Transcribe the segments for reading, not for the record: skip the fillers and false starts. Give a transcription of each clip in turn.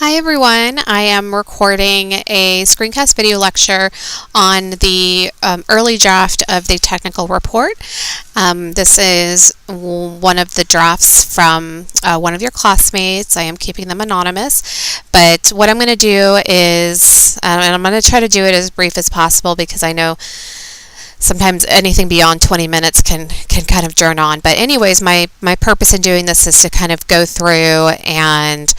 Hi everyone, I am recording a screencast video lecture on the early draft of the technical report. This is one of the drafts from one of your classmates. I am keeping them anonymous, but what I'm going to do is, and I'm going to try to do it as brief as possible because I know sometimes anything beyond 20 minutes can kind of drone on. But anyways, my purpose in doing this is to kind of go through and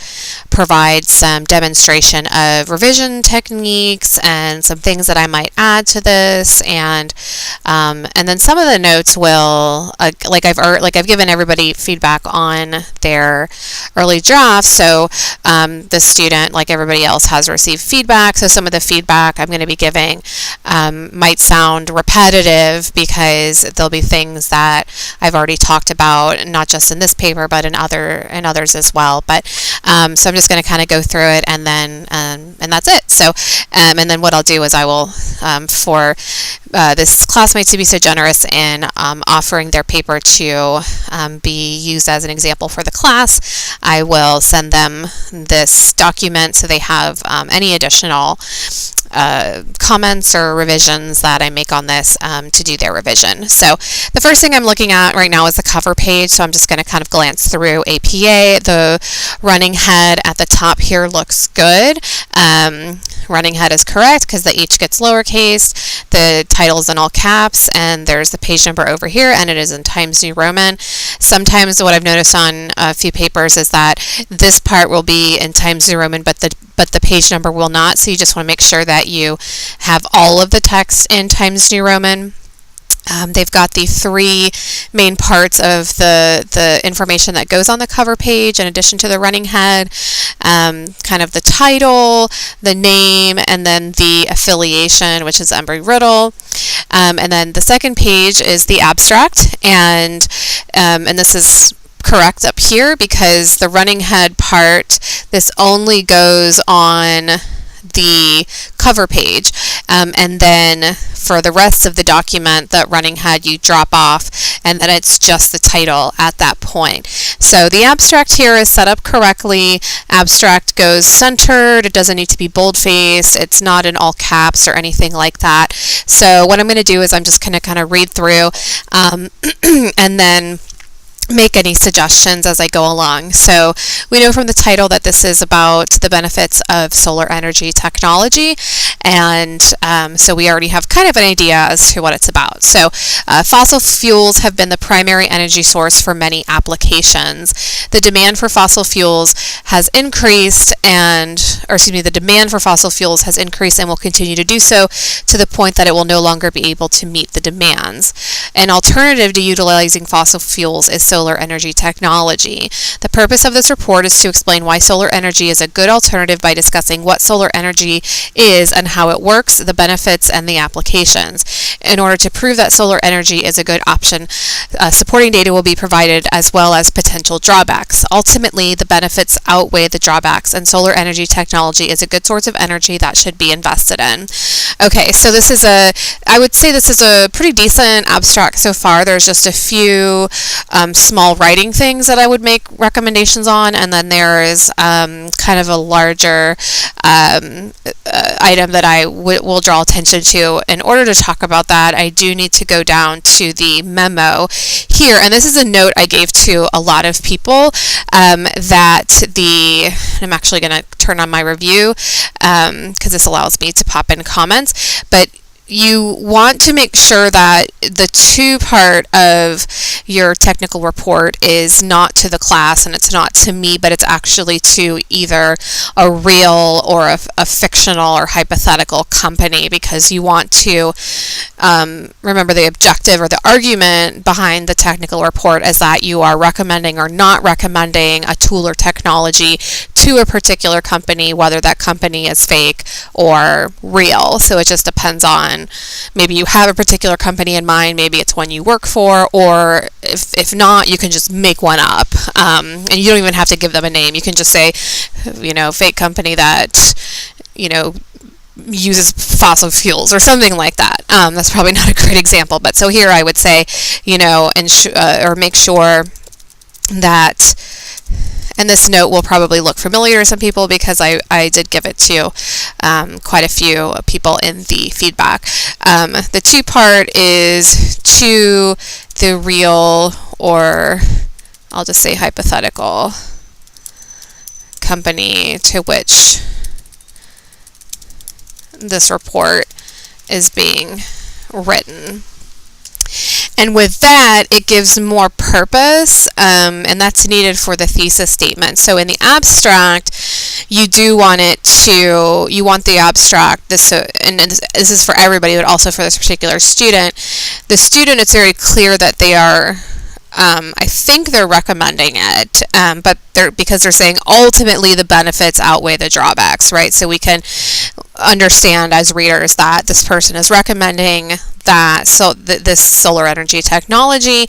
provide some demonstration of revision techniques and some things that I might add to this, and then some of the notes will like I've given everybody feedback on their early draft. So the student, like everybody else, has received feedback. So some of the feedback I'm going to be giving might sound repetitive because there'll be things that I've already talked about, not just in this paper, but in others as well. But so I'm just going to kind of go through it, and then and that's it. So and then what I'll do is I will for this classmate to be so generous in offering their paper to be used as an example for the class, I will send them this document so they have any additional comments or revisions that I make on this to do their revision. So the first thing I'm looking at right now is the cover page, so I'm just going to kind of glance through APA. The running head at the top here looks good. Running head is correct because the H gets lowercase, the title is in all caps, and there's the page number over here, and it is in Times New Roman. Sometimes what I've noticed on a few papers is that this part will be in Times New Roman, but the page number will not, so you just want to make sure that you have all of the text in Times New Roman. They've got the three main parts of the information that goes on the cover page in addition to the running head, kind of the title, the name, and then the affiliation, which is Embry-Riddle. And then the second page is the abstract, and this is correct up here because the running head part, this only goes on the cover page, and then for the rest of the document, that running head you drop off, and then it's just the title at that point. So the abstract here is set up correctly. Abstract goes centered. It doesn't need to be bold-faced. It's not in all caps or anything like that. So what I'm going to do is I'm just going to kind of read through and then make any suggestions as I go along. So we know from the title that this is about the benefits of solar energy technology, and so we already have kind of an idea as to what it's about. So fossil fuels have been the primary energy source for many applications. The demand for fossil fuels has increased the demand for fossil fuels has increased and will continue to do so to the point that it will no longer be able to meet the demands. An alternative to utilizing fossil fuels is solar energy technology. The purpose of this report is to explain why solar energy is a good alternative by discussing what solar energy is and how it works, the benefits, and the applications. In order to prove that solar energy is a good option, supporting data will be provided as well as potential drawbacks. Ultimately, the benefits outweigh the drawbacks, and solar energy technology is a good source of energy that should be invested in. Okay, so I would say this is a pretty decent abstract so far. There's just a few small writing things that I would make recommendations on, and then there is kind of a larger item that I will draw attention to. In order to talk about that, I do need to go down to the memo here, and this is a note I gave to a lot of people I'm actually going to turn on my review because this allows me to pop in comments, but you want to make sure that the two part of your technical report is not to the class and it's not to me, but it's actually to either a real or a fictional or hypothetical company, because you want to remember the objective or the argument behind the technical report is that you are recommending or not recommending a tool or technology to a particular company, whether that company is fake or real. So it just depends on, maybe you have a particular company in mind, maybe it's one you work for, or if not, you can just make one up. And you don't even have to give them a name. You can just say, fake company that, uses fossil fuels or something like that. That's probably not a great example, but so here I would say, or make sure that And this note will probably look familiar to some people because I did give it to quite a few people in the feedback. The two-part is to the real, or I'll just say hypothetical, company to which this report is being written. And with that, it gives more purpose, and that's needed for the thesis statement. So in the abstract, you do want you want the abstract, and this is for everybody, but also for this particular student. The student, it's very clear that they are, I think they're recommending it, but because they're saying ultimately the benefits outweigh the drawbacks, right? So we can understand as readers that this person is recommending this solar energy technology,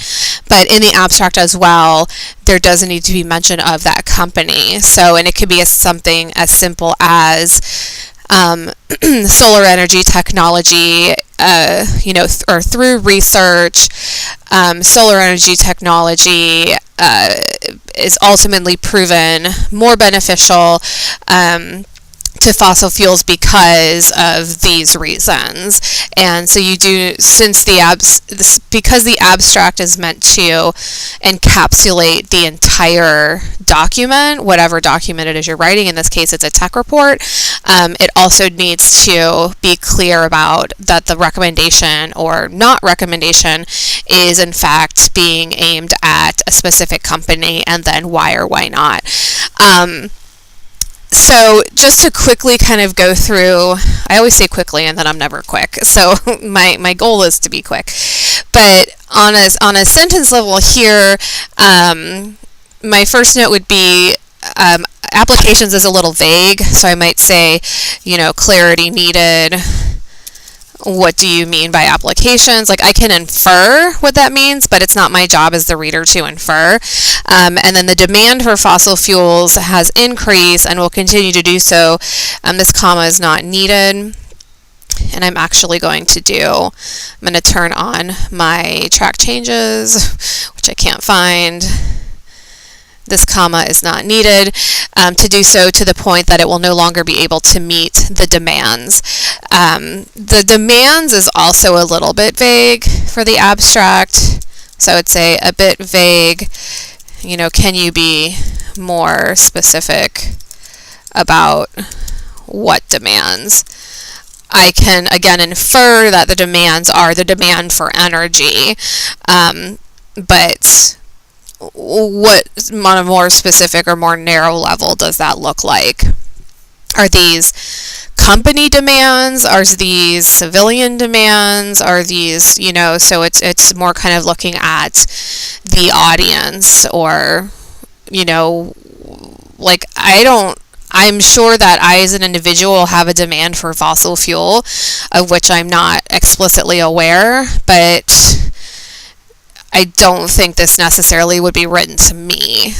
but in the abstract as well, there does need to be mention of that company. So, and it could be something as simple as solar energy technology, or through research, solar energy technology is ultimately proven more beneficial to fossil fuels because of these reasons. And so you do, because the abstract is meant to encapsulate the entire document, whatever document it is you're writing, in this case it's a tech report, it also needs to be clear about that the recommendation or not recommendation is in fact being aimed at a specific company, and then why or why not. So just to quickly kind of go through, I always say quickly and then I'm never quick, so my goal is to be quick. But on a sentence level here, my first note would be applications is a little vague, so I might say, clarity needed. What do you mean by applications? Like, I can infer what that means, but it's not my job as the reader to infer. And then the demand for fossil fuels has increased and will continue to do so. This comma is not needed. And I'm actually going to turn on my track changes, which I can't find. This comma is not needed to do so to the point that it will no longer be able to meet the demands. The demands is also a little bit vague for the abstract, so I'd say a bit vague. Can you be more specific about what demands? I can again infer that the demands are the demand for energy, but what on a more specific or more narrow level does that look like? Are these company demands? Are these civilian demands? Are these, so it's more kind of looking at the audience, or, like I'm sure that I as an individual have a demand for fossil fuel of which I'm not explicitly aware, but I don't think this necessarily would be written to me.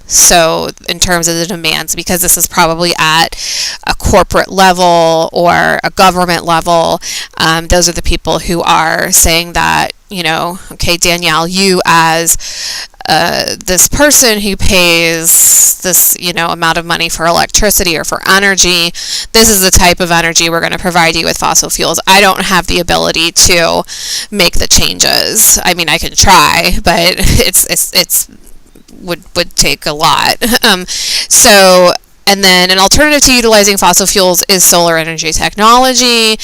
So in terms of the demands, because this is probably at a corporate level or a government level, those are the people who are saying that, okay, Danielle, you as this person who pays this, amount of money for electricity or for energy, this is the type of energy we're going to provide you with fossil fuels. I don't have the ability to make the changes. I mean, I can try, but it's would take a lot. And then an alternative to utilizing fossil fuels is solar energy technology.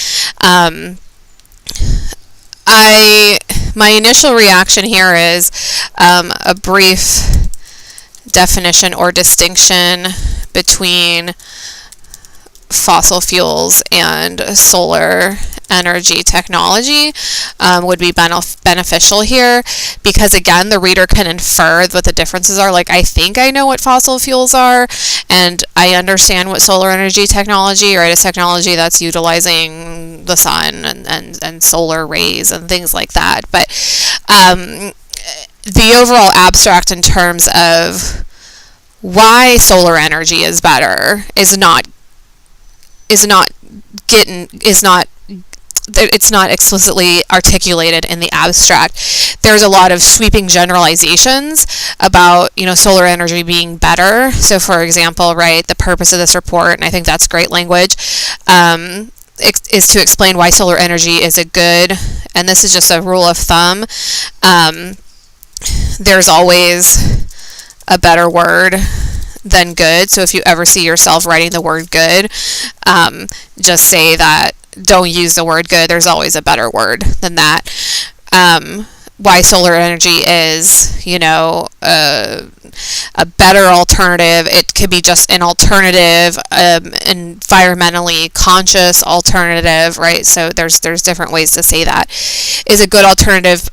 My initial reaction here is a brief definition or distinction between fossil fuels and solar energy technology would be beneficial here, because again, the reader can infer what the differences are. Like, I think I know what fossil fuels are, and I understand what solar energy technology, right, is technology that's utilizing the sun and solar rays and things like that. But the overall abstract in terms of why solar energy is better is not it's not explicitly articulated in the abstract. There's a lot of sweeping generalizations about, solar energy being better. So for example, right, the purpose of this report, and I think that's great language, is to explain why solar energy is a good, and this is just a rule of thumb, there's always a better word than good. So if you ever see yourself writing the word good, just say that, don't use the word good, there's always a better word than that. Why solar energy is, a better alternative. It could be just an alternative, environmentally conscious alternative, right? So there's different ways to say that. Is a good alternative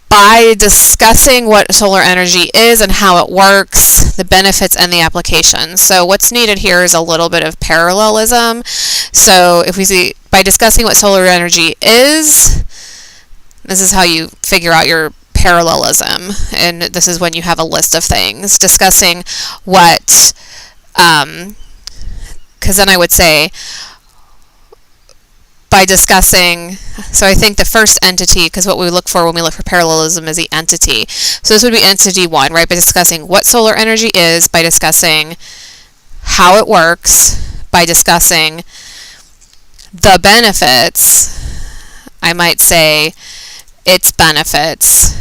by discussing what solar energy is and how it works, the benefits and the applications. So what's needed here is a little bit of parallelism. So if we see, by discussing what solar energy is, this is how you figure out your parallelism, and this is when you have a list of things. Discussing what, because then I would say, by discussing, so I think the first entity, because what we look for when we look for parallelism is the entity. So this would be entity one, right? By discussing what solar energy is, by discussing how it works, by discussing the benefits, I might say its benefits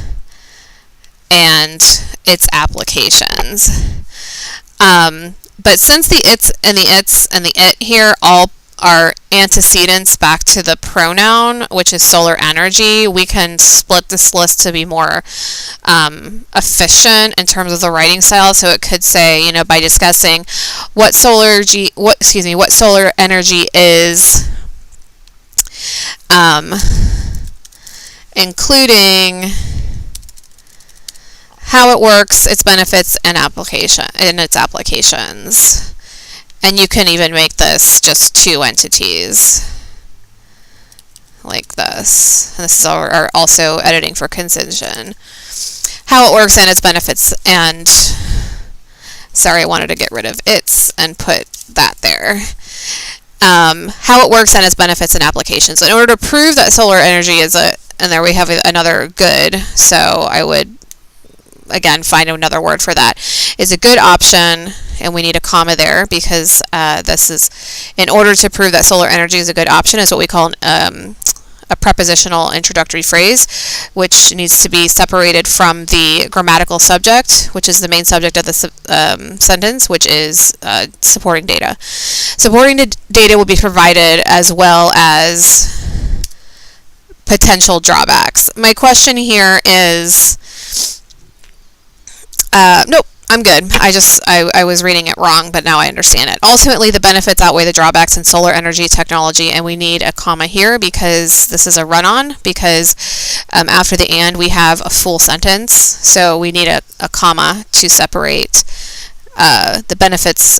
and its applications. But since the its and the it here all are antecedents back to the pronoun, which is solar energy, we can split this list to be more efficient in terms of the writing style. So it could say, by discussing what solar energy is, including how it works, its benefits, and its applications. And you can even make this just two entities, like this. And this is our also editing for concision. How it works and its benefits, and sorry, I wanted to get rid of its and put that there. How it works and its benefits and applications. In order to prove that solar energy is and there we have another good, so I would again find another word for that, is a good option, and we need a comma there because this is, in order to prove that solar energy is a good option, is what we call a prepositional introductory phrase, which needs to be separated from the grammatical subject, which is the main subject of the sentence, which is supporting data. Supporting data will be provided as well as potential drawbacks. My question here is, nope, I'm good. I was reading it wrong, but now I understand it. Ultimately, the benefits outweigh the drawbacks in solar energy technology, and we need a comma here because this is a run-on, because after the and, we have a full sentence, so we need a comma to separate the benefits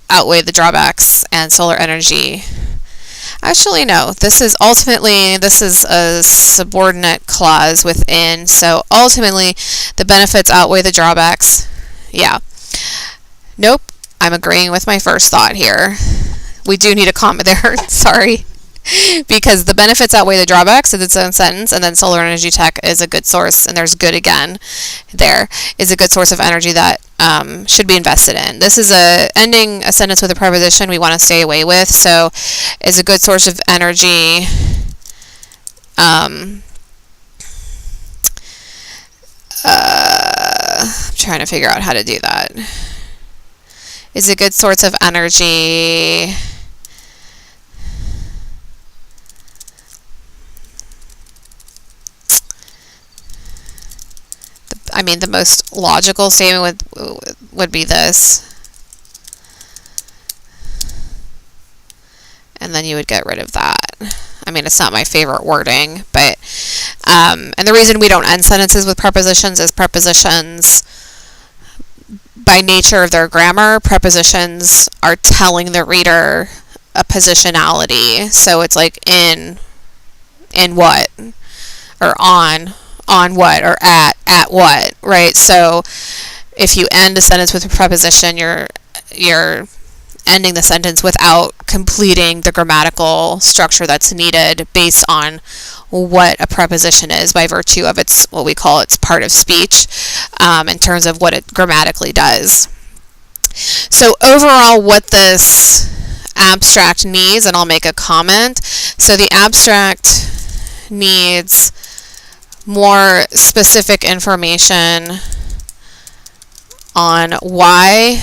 outweigh the drawbacks and solar energy. Actually, no, this is a subordinate clause within, so ultimately the benefits outweigh the drawbacks. Yeah. Nope, I'm agreeing with my first thought here. We do need a comma there, sorry. Because the benefits outweigh the drawbacks is its own sentence, and then solar energy tech is a good source, and there's good again there, is a good source of energy that should be invested in. This is ending a sentence with a preposition we want to stay away with, so is a good source of energy. I'm trying to figure out how to do that. Is a good source of energy. The most logical statement would be this. And then you would get rid of that. It's not my favorite wording, but, and the reason we don't end sentences with prepositions is prepositions, by nature of their grammar, prepositions are telling the reader a positionality. So it's like in what, or on what, or at what, right? So if you end a sentence with a preposition, you're ending the sentence without completing the grammatical structure that's needed based on what a preposition is by virtue of its, what we call its part of speech, in terms of what it grammatically does. So overall, what this abstract needs, and I'll make a comment. So the abstract needs more specific information on why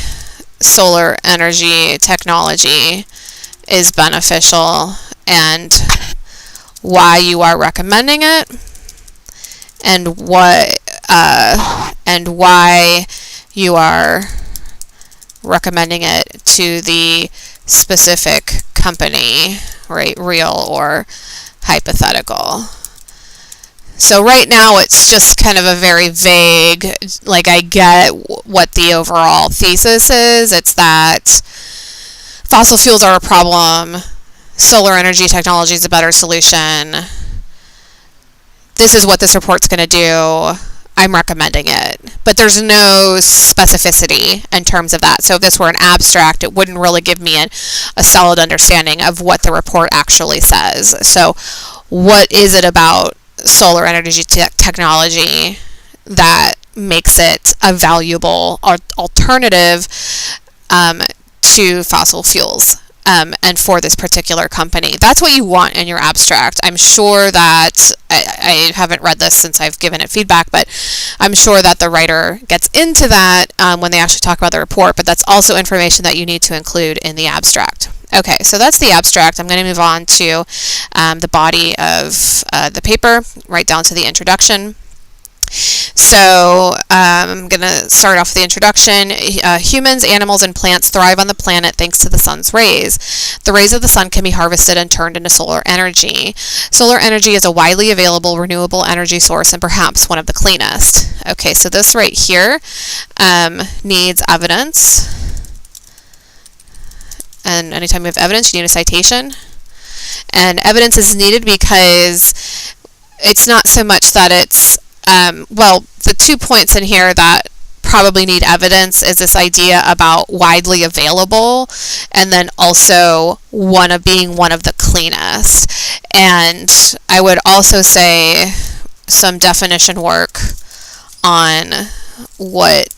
solar energy technology is beneficial and why you are recommending it, and what and why you are recommending it to the specific company, right? Real or hypothetical. So right now it's just kind of a very vague, like, I get what the overall thesis is. It's that fossil fuels are a problem, solar energy technology is a better solution. This is what this report's going to do. I'm recommending it. But there's no specificity in terms of that. So if this were an abstract, it wouldn't really give me a solid understanding of what the report actually says. So what is it about solar energy technology that makes it a valuable alternative to fossil fuels? And for this particular company. That's what you want in your abstract. I'm sure that, I haven't read this since I've given it feedback, but I'm sure that the writer gets into that when they actually talk about the report, but that's also information that you need to include in the abstract. Okay, so that's the abstract. I'm going to move on to the body of the paper, right down to the introduction. So I'm going to start off with the introduction. Humans, animals, and plants thrive on the planet thanks to the sun's rays. The rays of the sun can be harvested and turned into solar energy. Solar energy is a widely available renewable energy source and perhaps one of the cleanest. Okay, so this right here needs evidence. And anytime you have evidence, you need a citation. And evidence is needed because it's not so much that it's well, the 2 points in here that probably need evidence is this idea about widely available, and then also being one of the cleanest. And I would also say some definition work on what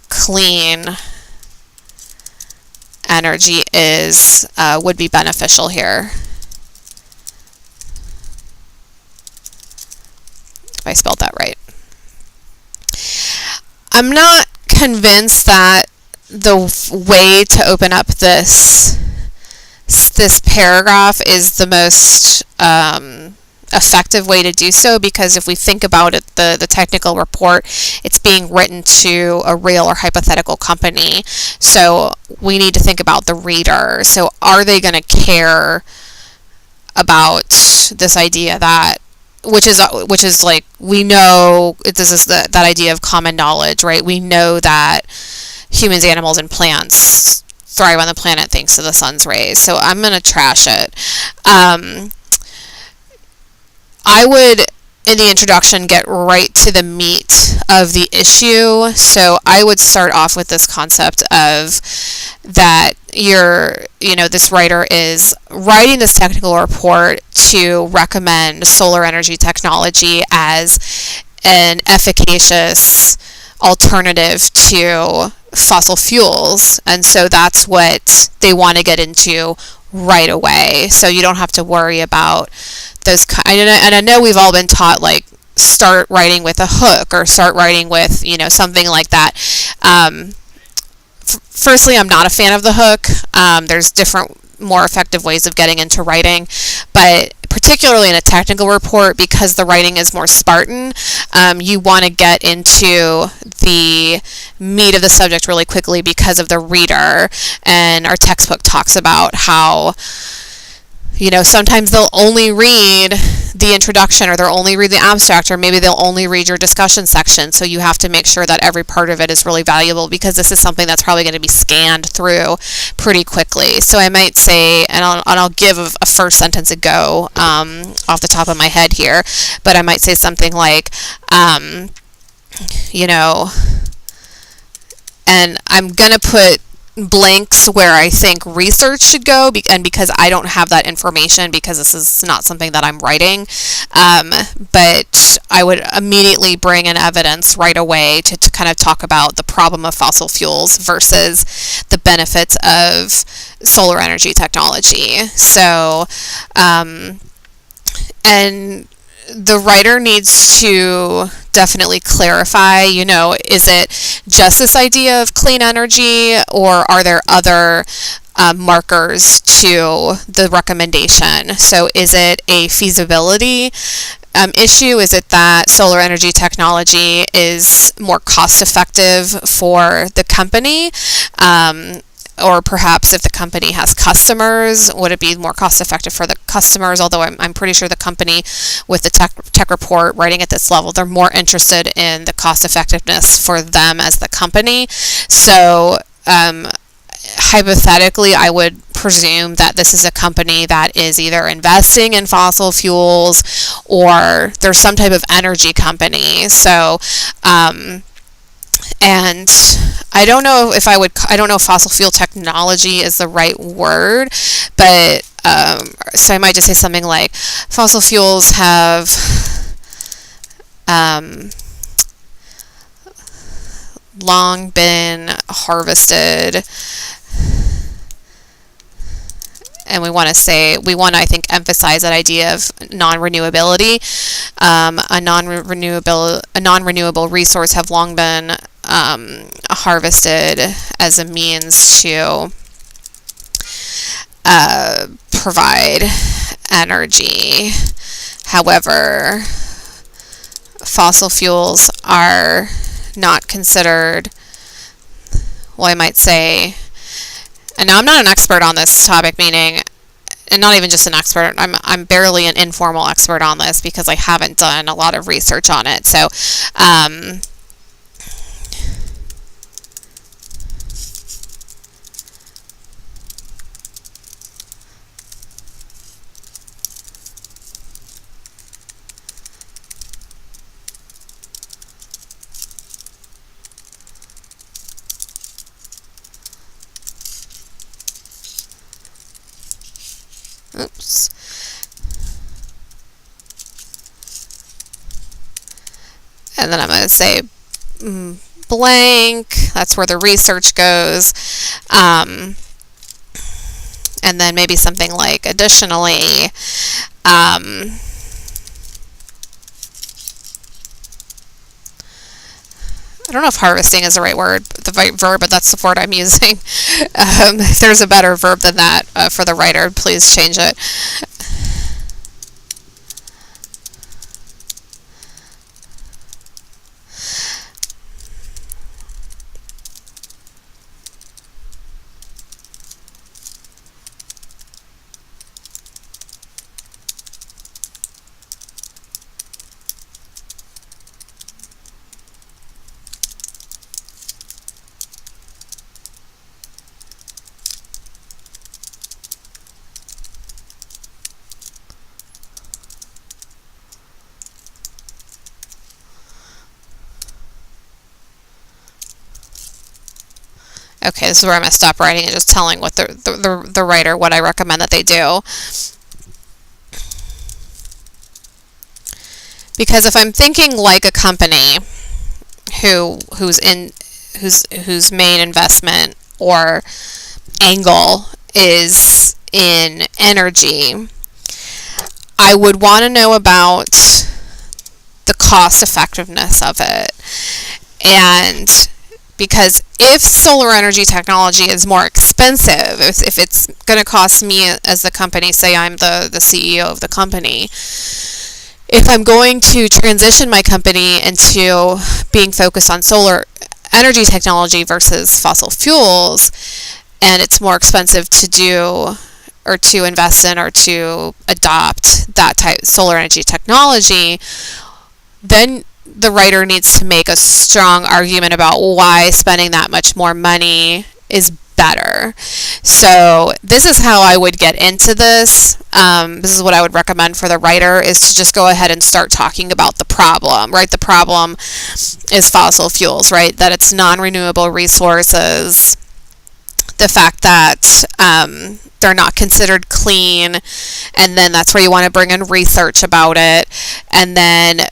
clean energy is would be beneficial here. If I spelled that right. I'm not convinced that the way to open up this paragraph is the most effective way to do so, because if we think about it, the technical report, it's being written to a real or hypothetical company. So we need to think about the reader. So are they going to care about this idea that which is like, we know this is that idea of common knowledge, right? We know that humans, animals, and plants thrive on the planet thanks to the sun's rays. So I'm going to trash it. I would, in the introduction, get right to the meat of the issue. So I would start off with this concept of that this writer is writing this technical report to recommend solar energy technology as an efficacious alternative to fossil fuels. And so that's what they want to get into right away. So you don't have to worry about those. And I know we've all been taught, like, start writing with a hook or start writing with, something like that. Firstly, I'm not a fan of the hook. There's different, more effective ways of getting into writing, but particularly in a technical report, because the writing is more Spartan, you want to get into the meat of the subject really quickly because of the reader. And our textbook talks about how sometimes they'll only read the introduction, or they'll only read the abstract, or maybe they'll only read your discussion section. So you have to make sure that every part of it is really valuable, because this is something that's probably going to be scanned through pretty quickly. So I might say, and I'll give a first sentence a go off the top of my head here, but I might say something like, and I'm going to put blanks where I think research should go, and because I don't have that information, because this is not something that I'm writing, but I would immediately bring in evidence right away to kind of talk about the problem of fossil fuels versus the benefits of solar energy technology. So, and the writer needs to definitely clarify, is it just this idea of clean energy, or are there other markers to the recommendation? So is it a feasibility issue? Is it that solar energy technology is more cost effective for the company? Or perhaps if the company has customers, would it be more cost effective for the customers? Although I'm pretty sure the company with the tech report writing at this level, they're more interested in the cost effectiveness for them as the company. So hypothetically, I would presume that this is a company that is either investing in fossil fuels, or there's some type of energy company. So and I don't know if I don't know if fossil fuel technology is the right word, but so I might just say something like fossil fuels have long been harvested, and we want to, I think, emphasize that idea of non-renewability. A non-renewable resource have long been harvested as a means to provide energy. However, fossil fuels are not considered, well, I might say, and now I'm not an expert on this topic, meaning, and not even just an expert, I'm barely an informal expert on this because I haven't done a lot of research on it. So oops. And then I'm going to say blank. That's where the research goes. And then maybe something like additionally, I don't know if harvesting is the right word, the right verb, but that's the word I'm using. If there's a better verb than that for the writer, please change it. Okay, this is where I'm going to stop writing and just telling what the writer, what I recommend that they do. Because if I'm thinking like a company whose main investment or angle is in energy, I would want to know about the cost effectiveness of it. And because if solar energy technology is more expensive, if it's going to cost me as the company, say I'm the CEO of the company, if I'm going to transition my company into being focused on solar energy technology versus fossil fuels, and it's more expensive to do or to invest in or to adopt that type solar energy technology, then the writer needs to make a strong argument about why spending that much more money is better. So this is how I would get into this. This is what I would recommend for the writer, is to just go ahead and start talking about the problem, right? The problem is fossil fuels, right? That it's non-renewable resources the fact that they're not considered clean, and then that's where you want to bring in research about it, and then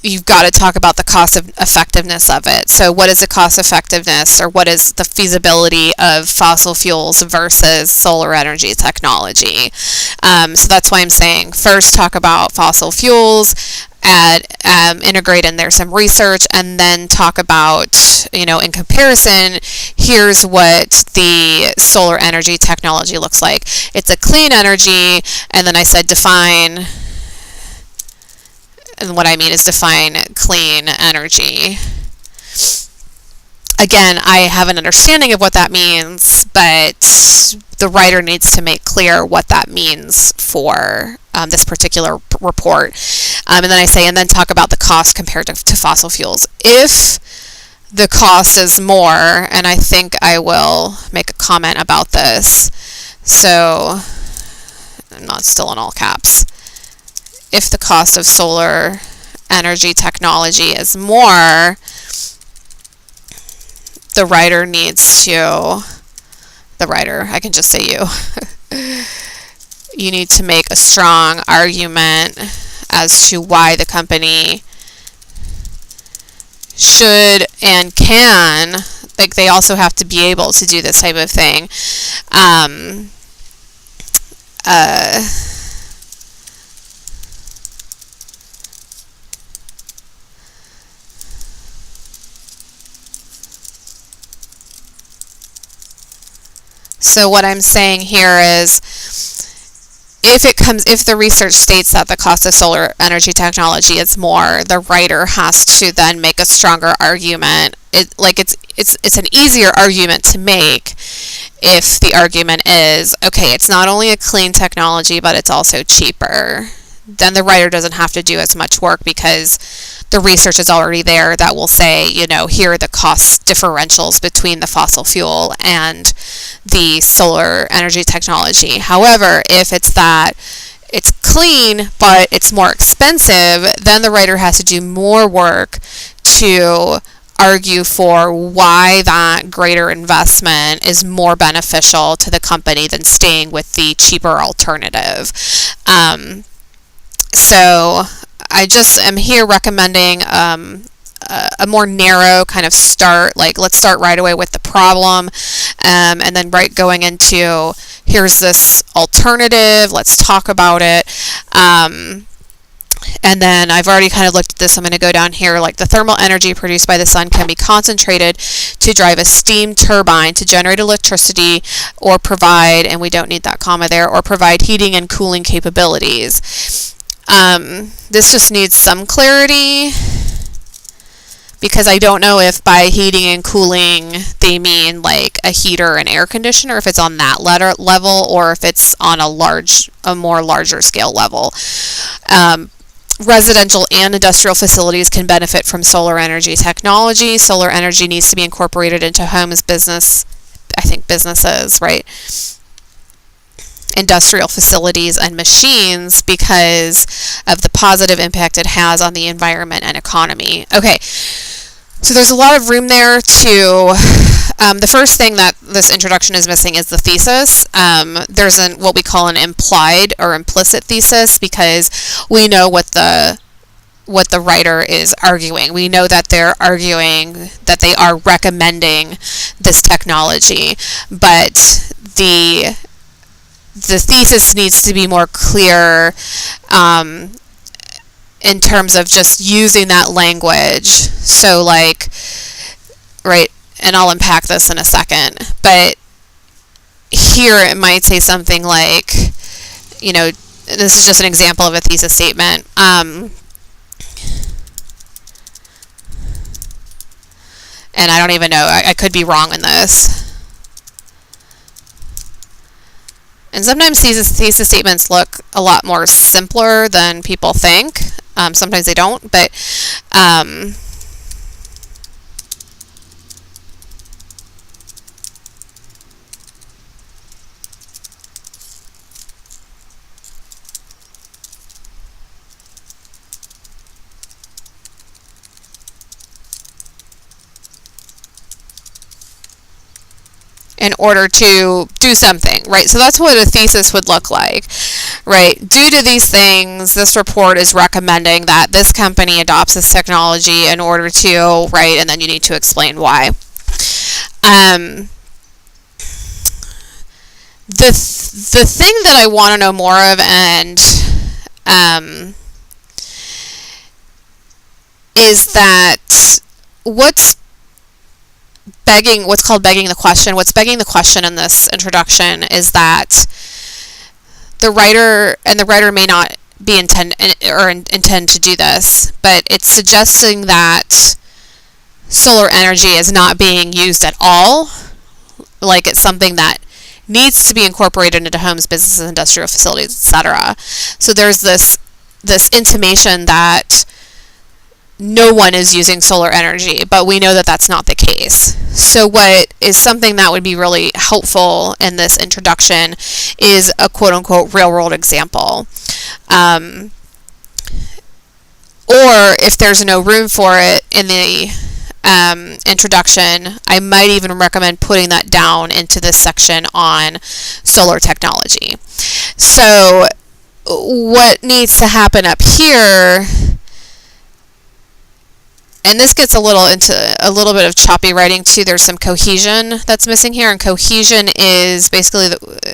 you've got to talk about the cost of effectiveness of it. So what is the cost effectiveness, or what is the feasibility of fossil fuels versus solar energy technology? So that's why I'm saying first talk about fossil fuels, integrate in there some research, and then talk about, in comparison, here's what the solar energy technology looks like. It's a clean energy, and then I said define. And what I mean is define clean energy. Again, I have an understanding of what that means, but the writer needs to make clear what that means for this particular report. And then I say, and then talk about the cost compared to fossil fuels. If the cost is more, and I think I will make a comment about this, so I'm not still in all caps. If the cost of solar energy technology is more, the writer, I can just say you need to make a strong argument as to why the company should and can, like they also have to be able to do this type of thing. So what I'm saying here is, if the research states that the cost of solar energy technology is more, the writer has to then make a stronger argument. It's an easier argument to make if the argument is, okay, it's not only a clean technology, but it's also cheaper. Then the writer doesn't have to do as much work because the research is already there that will say, here are the cost differentials between the fossil fuel and the solar energy technology. However, if it's that it's clean but it's more expensive, then the writer has to do more work to argue for why that greater investment is more beneficial to the company than staying with the cheaper alternative. So I just am here recommending a more narrow kind of start, like let's start right away with the problem, and then going into here's this alternative, let's talk about it. And then I've already kind of looked at this. I'm going to go down here, like the thermal energy produced by the sun can be concentrated to drive a steam turbine to generate electricity or provide, and we don't need that comma there, or provide heating and cooling capabilities. This just needs some clarity, because I don't know if by heating and cooling they mean like a heater and air conditioner, if it's on that level, or if it's on a more larger scale level. Residential and industrial facilities can benefit from solar energy technology. Solar energy needs to be incorporated into homes, businesses, right? Industrial facilities and machines, because of the positive impact it has on the environment and economy. Okay, so there's a lot of room there to, the first thing that this introduction is missing is the thesis. There's what we call an implied or implicit thesis, because we know what the writer is arguing. We know that they're arguing that they are recommending this technology, but the thesis needs to be more clear in terms of just using that language. So like, right, and I'll unpack this in a second, but here it might say something like, this is just an example of a thesis statement. And I don't even know, I could be wrong in this. And sometimes thesis statements look a lot more simpler than people think. Sometimes they don't, but in order to do something, right? So that's what a thesis would look like, right? Due to these things, this report is recommending that this company adopts this technology in order to, right? And then you need to explain why. The thing that I want to know more of, and is that what's called begging the question. What's begging the question in this introduction is that the writer may not be intend to do this, but it's suggesting that solar energy is not being used at all, like it's something that needs to be incorporated into homes, businesses, industrial facilities, etc. So there's this intimation that no one is using solar energy, but we know that that's not the case. So what is something that would be really helpful in this introduction is a quote-unquote real-world example. Or if there's no room for it in the introduction, I might even recommend putting that down into this section on solar technology. So what needs to happen up here, and this gets into a little bit of choppy writing too. There's some cohesion that's missing here, and cohesion is basically,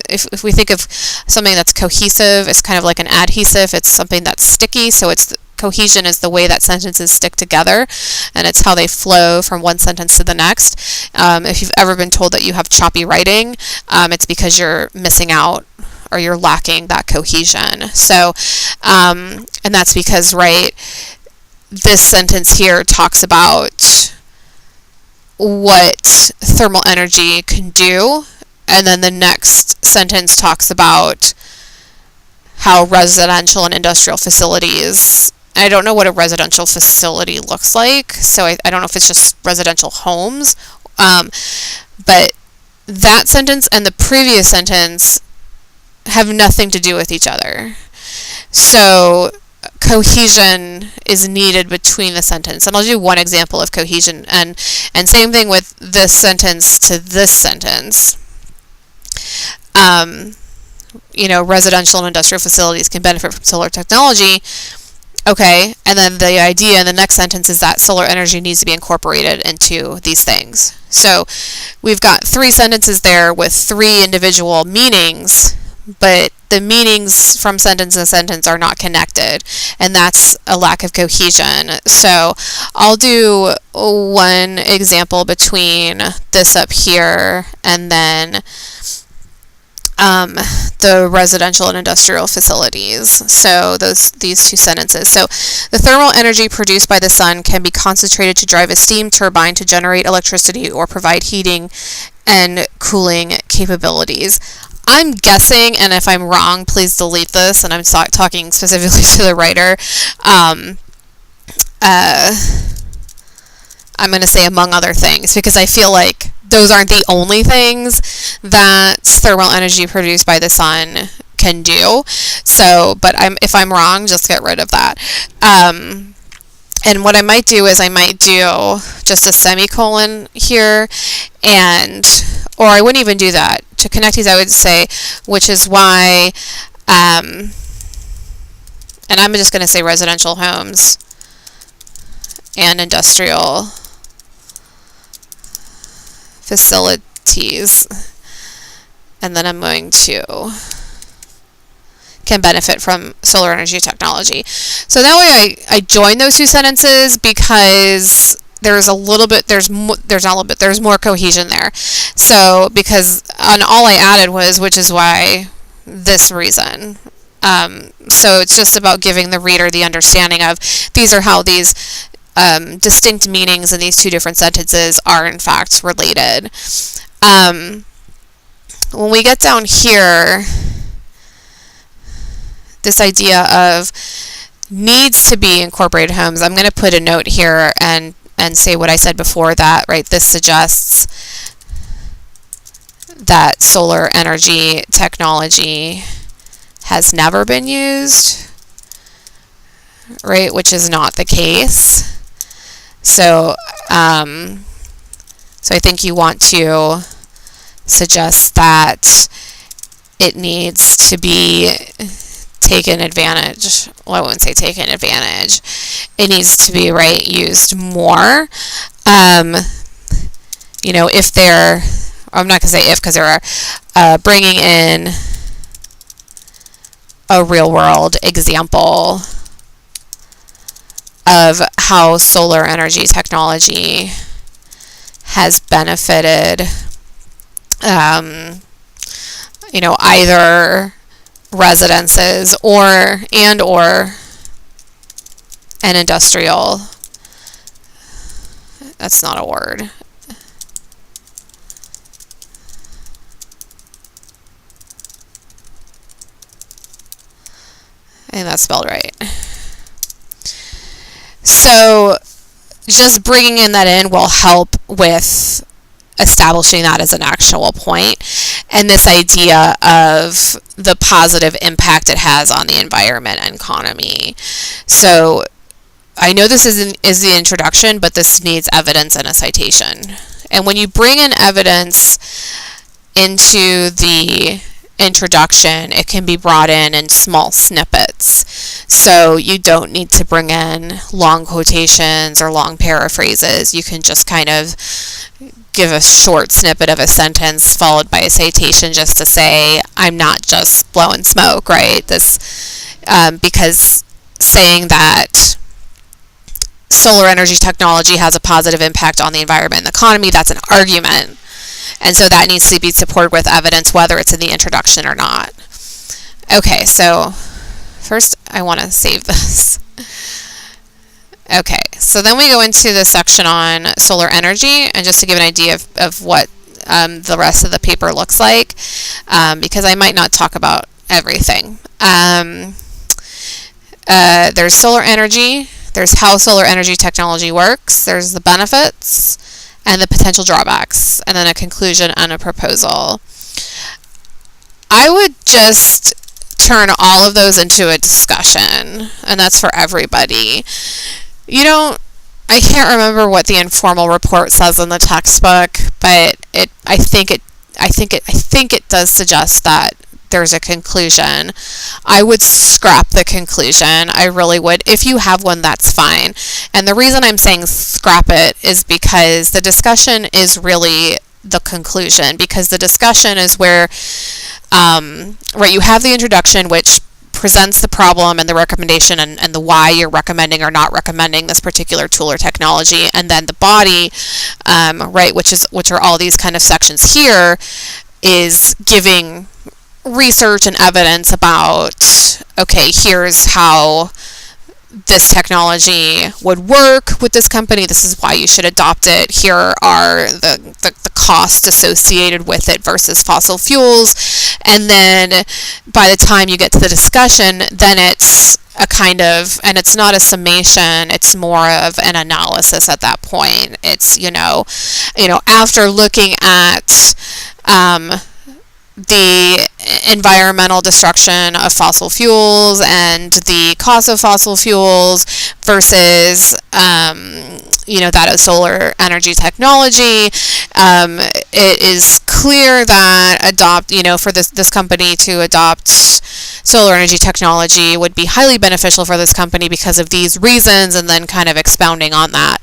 if we think of something that's cohesive, it's kind of like an adhesive. It's something that's sticky, so cohesion is the way that sentences stick together, and it's how they flow from one sentence to the next. If you've ever been told that you have choppy writing, it's because you're missing out or you're lacking that cohesion. So, and that's because, right, this sentence here talks about what thermal energy can do, and then the next sentence talks about how residential and industrial facilities, I don't know what a residential facility looks like, so I don't know if it's just residential homes, but that sentence and the previous sentence have nothing to do with each other. So cohesion is needed between the sentence, and I'll do one example of cohesion, and same thing with this sentence to this sentence. Residential and industrial facilities can benefit from solar technology. Okay, and then the idea in the next sentence is that solar energy needs to be incorporated into these things. So we've got 3 sentences there with 3 individual meanings, but the meanings from sentence to sentence are not connected, and that's a lack of cohesion. So I'll do one example between this up here and then the residential and industrial facilities. So these 2 sentences. So the thermal energy produced by the sun can be concentrated to drive a steam turbine to generate electricity or provide heating and cooling capabilities. I'm guessing, and if I'm wrong, please delete this, and I'm talking specifically to the writer. I'm going to say among other things, because I feel like those aren't the only things that thermal energy produced by the sun can do. So, but if I'm wrong, just get rid of that. And what I might do is I might do just a semicolon here, or I wouldn't even do that. To connect these, I would say, which is why, and I'm just going to say residential homes and industrial facilities, and then I'm going to can benefit from solar energy technology. So that way I join those 2 sentences because there's more cohesion there. So because all I added was, which is why, this reason. So it's just about giving the reader the understanding of these are how these distinct meanings in these 2 different sentences are in fact related. When we get down here, this idea of needs to be incorporated homes, I'm going to put a note here and say what I said before, that, right, this suggests that solar energy technology has never been used, right, which is not the case. So, so I think you want to suggests that it needs to be taken advantage. Well, I wouldn't say taken advantage. It needs to be, right, used more. You know, if they're, I'm not going to say if, because they're bringing in a real world example of how solar energy technology has benefited, you know, either residences or an industrial, that's not a word. I think that's spelled right. So just bringing in that in will help with establishing that as an actual point, and this idea of the positive impact it has on the environment and economy. So I know this is the introduction, but this needs evidence and a citation. And when you bring in evidence into the introduction, it can be brought in small snippets. So you don't need to bring in long quotations or long paraphrases. You can just kind of give a short snippet of a sentence followed by a citation just to say, I'm not just blowing smoke, right? This, because saying that solar energy technology has a positive impact on the environment and the economy, that's an argument. And so that needs to be supported with evidence, whether it's in the introduction or not. Okay, so first I want to save this. Okay, so then we go into the section on solar energy, and just to give an idea of what the rest of the paper looks like, because I might not talk about everything. There's solar energy, there's how solar energy technology works, there's the benefits, and the potential drawbacks, and then a conclusion and a proposal. I would just turn all of those into a discussion, and that's for everybody. You don't, I can't remember what the informal report says in the textbook, but I think it does suggest that there's a conclusion. I would scrap the conclusion. I really would. If you have one, that's fine. And the reason I'm saying scrap it is because the discussion is really the conclusion, because the discussion is where, right, you have the introduction, which presents the problem and the recommendation and the why you're recommending or not recommending this particular tool or technology, and then the body, right, which are all these kind of sections here, is giving research and evidence about, okay, here's how this technology would work with this company, this is why you should adopt it, here are the costs associated with it versus fossil fuels. And then by the time you get to the discussion, then it's a kind of, and it's not a summation, it's more of an analysis at that point. It's, you know, after looking at the environmental destruction of fossil fuels and the cost of fossil fuels versus, that of solar energy technology, it is clear that for this company to adopt solar energy technology would be highly beneficial for this company because of these reasons, and then kind of expounding on that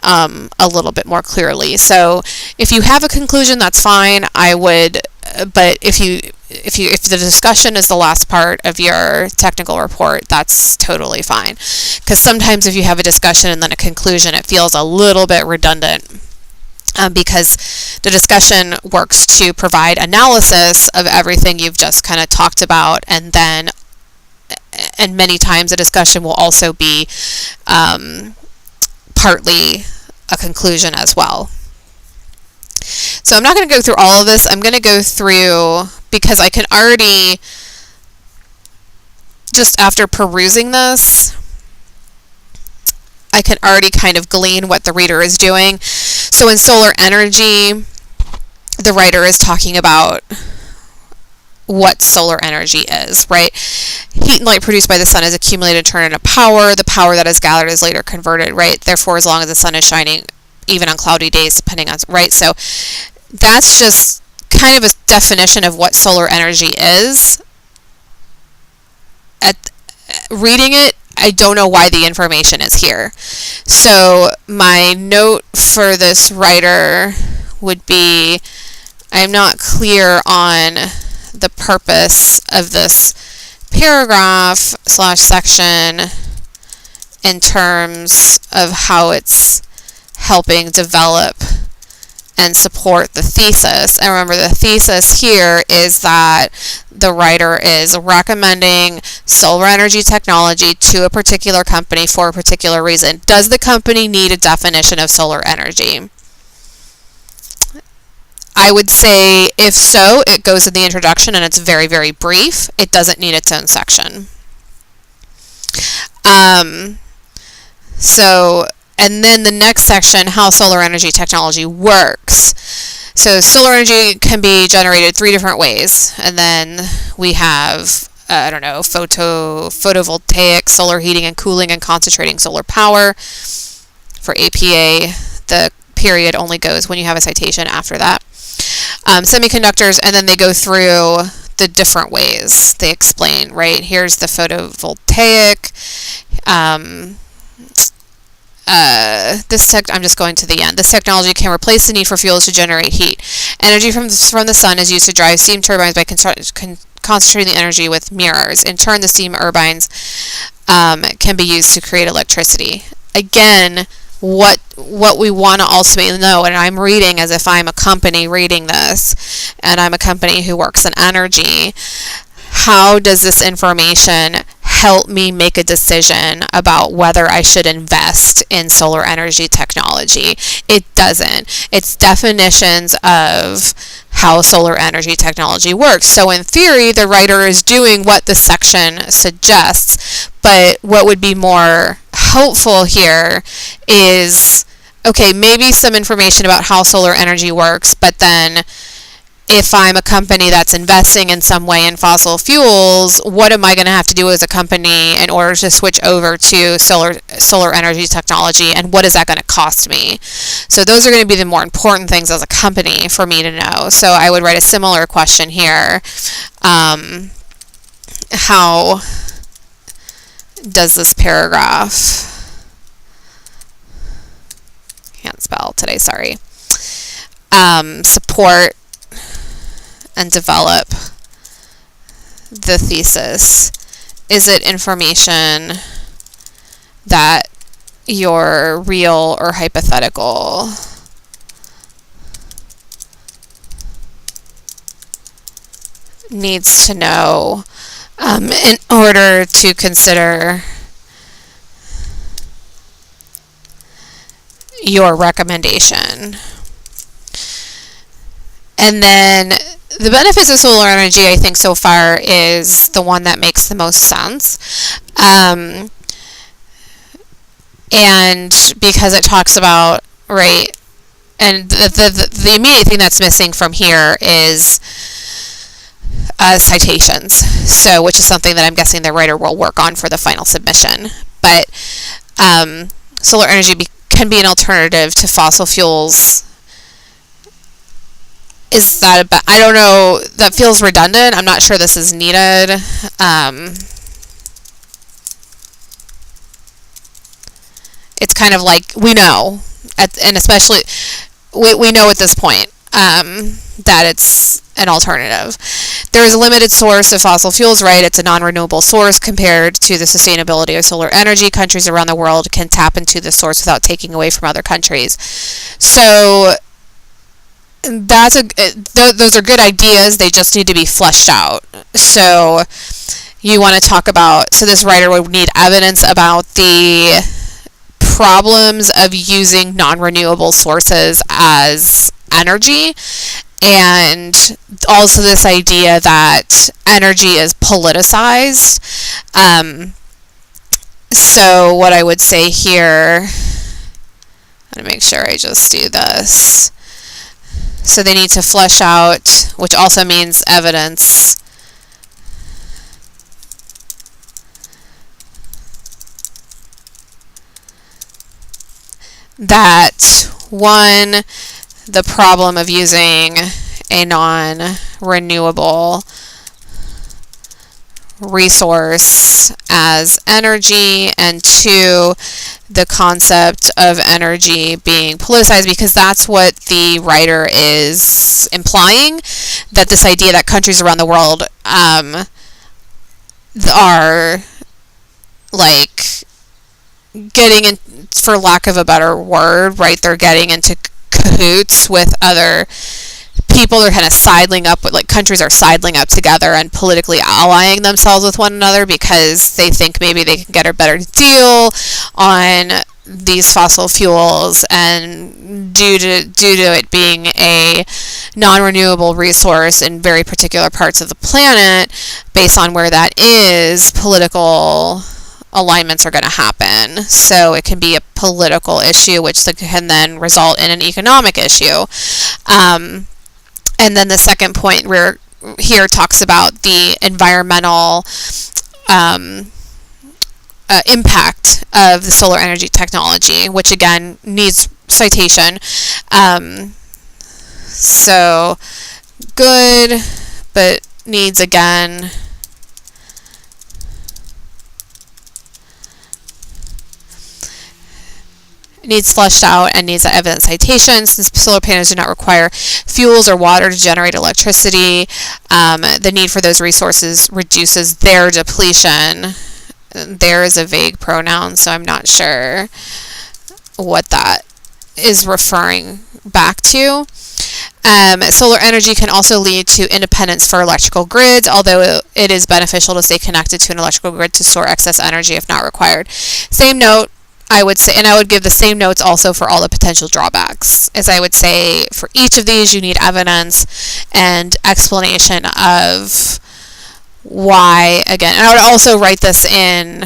a little bit more clearly. So if you have a conclusion, that's fine. I would, but if the discussion is the last part of your technical report, that's totally fine. Because sometimes if you have a discussion and then a conclusion, it feels a little bit redundant. Because the discussion works to provide analysis of everything you've just kind of talked about, and many times a discussion will also be partly a conclusion as well. So I'm not going to go through all of this. I'm going to go through, because I can already, just after perusing this, I can already kind of glean what the reader is doing. So in solar energy, the writer is talking about what solar energy is, right? Heat and light produced by the sun is accumulated and turned into power. The power that is gathered is later converted, right? Therefore, as long as the sun is shining, even on cloudy days, depending on, right? So that's just kind of a definition of what solar energy is. Reading it, I don't know why the information is here. So my note for this writer would be, I'm not clear on the purpose of this paragraph / section in terms of how it's helping develop and support the thesis. And remember, the thesis here is that the writer is recommending solar energy technology to a particular company for a particular reason. Does the company need a definition of solar energy? I would say if so, it goes in the introduction and it's very, very brief. It doesn't need its own section. And then the next section, how solar energy technology works. So solar energy can be generated 3 different ways. And then we have, photovoltaic, solar heating and cooling and concentrating solar power. For APA, the period only goes when you have a citation after that. Semiconductors, and then they go through the different ways. They explain, right? Here's the photovoltaic. I'm just going to the end. This technology can replace the need for fuels to generate heat. Energy from the sun is used to drive steam turbines by concentrating the energy with mirrors. In turn, the steam turbines can be used to create electricity. Again, what we want to ultimately know, and I'm reading as if I'm a company reading this, and I'm a company who works in energy, how does this information help me make a decision about whether I should invest in solar energy technology? It doesn't. It's definitions of how solar energy technology works. So in theory, the writer is doing what the section suggests, but what would be more helpful here is, okay, maybe some information about how solar energy works, but then if I'm a company that's investing in some way in fossil fuels, what am I going to have to do as a company in order to switch over to solar energy technology, and what is that going to cost me? So those are going to be the more important things as a company for me to know. So I would write a similar question here. How does this paragraph, can't spell today, sorry, support and develop the thesis? Is it information that your real or hypothetical needs to know in order to consider your recommendation? And then the benefits of solar energy, I think so far, is the one that makes the most sense. And because it talks about, right, and the immediate thing that's missing from here is citations, so which is something that I'm guessing the writer will work on for the final submission. But solar energy can be an alternative to fossil fuels. Is that I don't know, that feels redundant. I'm not sure this is needed. It's kind of like, we know, and especially, we know at this point that it's an alternative. There is a limited source of fossil fuels, right? It's a non-renewable source compared to the sustainability of solar energy. Countries around the world can tap into the source without taking away from other countries. So those are good ideas. They just need to be fleshed out. So you want to talk about, so this writer would need evidence about the problems of using non-renewable sources as energy, and also this idea that energy is politicized. So what I would say here, I'm going to make sure I just do this. So they need to flesh out, which also means evidence, that one, the problem of using a non-renewable resource as energy, and 2, the concept of energy being politicized, because that's what the writer is implying, that this idea that countries around the world are like getting in, for lack of a better word, right, they're getting into cahoots with other people. They're kind of sidling up, like countries are sidling up together and politically allying themselves with one another because they think maybe they can get a better deal on these fossil fuels, and due to it being a non-renewable resource in very particular parts of the planet, based on where that is, political alignments are going to happen. So it can be a political issue, which can then result in an economic issue. And then the second point here talks about the environmental impact of the solar energy technology, which again needs citation. So good, but needs again needs fleshed out and needs evidence citation. Since solar panels do not require fuels or water to generate electricity, the need for those resources reduces their depletion. There is a vague pronoun, so I'm not sure what that is referring back to. Solar energy can also lead to independence for electrical grids, although it is beneficial to stay connected to an electrical grid to store excess energy if not required. Same note, I would say, and I would give the same notes also for all the potential drawbacks, as I would say for each of these you need evidence and explanation of why, again, and I would also write this in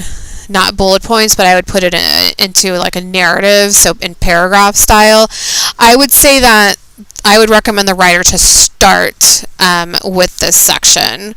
not bullet points, but I would put it into like a narrative, so in paragraph style. I would say that I would recommend the writer to start with this section.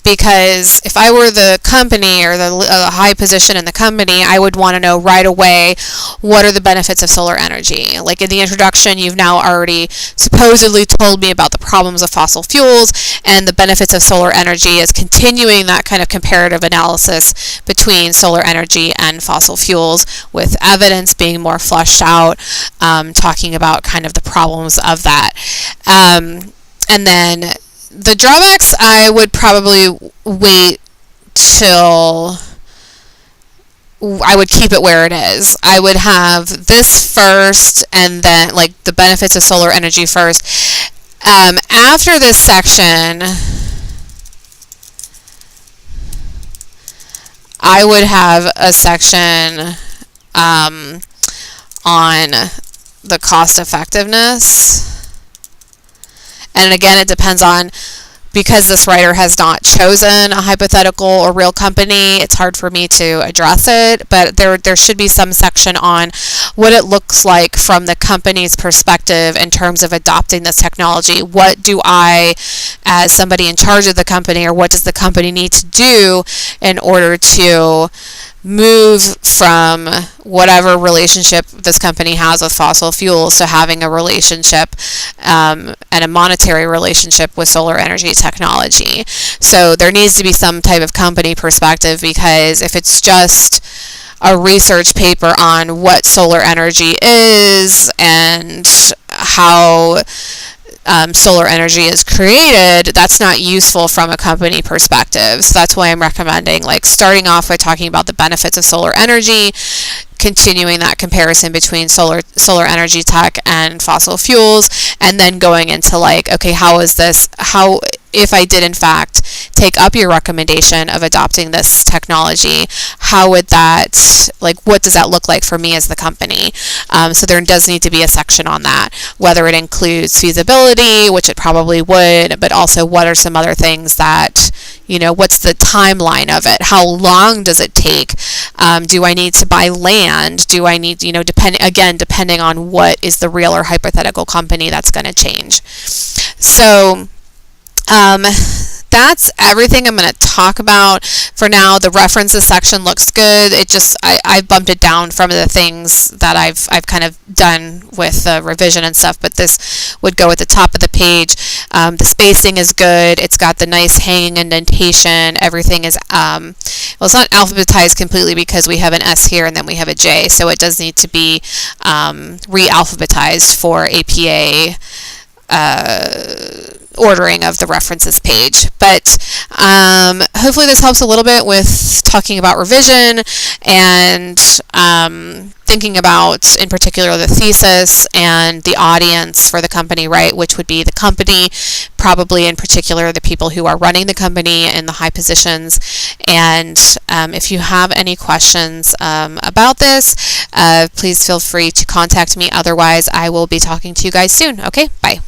Because if I were the company or the high position in the company, I would want to know right away what are the benefits of solar energy. Like in the introduction, you've now already supposedly told me about the problems of fossil fuels, and the benefits of solar energy is continuing that kind of comparative analysis between solar energy and fossil fuels, with evidence being more fleshed out, talking about kind of the problems of that. And then the drawbacks, I would probably wait till I would keep it where it is. I would have this first, and then like the benefits of solar energy first. After this section, I would have a section on the cost effectiveness. And again, it depends on, because this writer has not chosen a hypothetical or real company, it's hard for me to address it, but there should be some section on what it looks like from the company's perspective in terms of adopting this technology. What do I, as somebody in charge of the company, or what does the company need to do in order to move from whatever relationship this company has with fossil fuels to having a relationship and a monetary relationship with solar energy technology. So there needs to be some type of company perspective, because if it's just a research paper on what solar energy is and how solar energy is created, that's not useful from a company perspective. So that's why I'm recommending like starting off by talking about the benefits of solar energy, continuing that comparison between solar energy tech and fossil fuels, and then going into like, okay, how if I did in fact take up your recommendation of adopting this technology, how would that, like, what does that look like for me as the company? So there does need to be a section on that, whether it includes feasibility, which it probably would, but also what are some other things that, what's the timeline of it? How long does it take? Do I need to buy land? Do I need, depending on what is the real or hypothetical company that's going to change. So that's everything I'm going to talk about for now. The references section looks good. It just, I bumped it down from the things that I've kind of done with the revision and stuff, but this would go at the top of the page. The spacing is good. It's got the nice hanging indentation. Everything is, well, it's not alphabetized completely because we have an S here and then we have a J, so it does need to be re-alphabetized for APA ordering of the references page. But hopefully this helps a little bit with talking about revision and thinking about, in particular, the thesis and the audience for the company, right, which would be the company, probably in particular the people who are running the company in the high positions. And if you have any questions about this, please feel free to contact me. Otherwise, I will be talking to you guys soon. Okay, bye.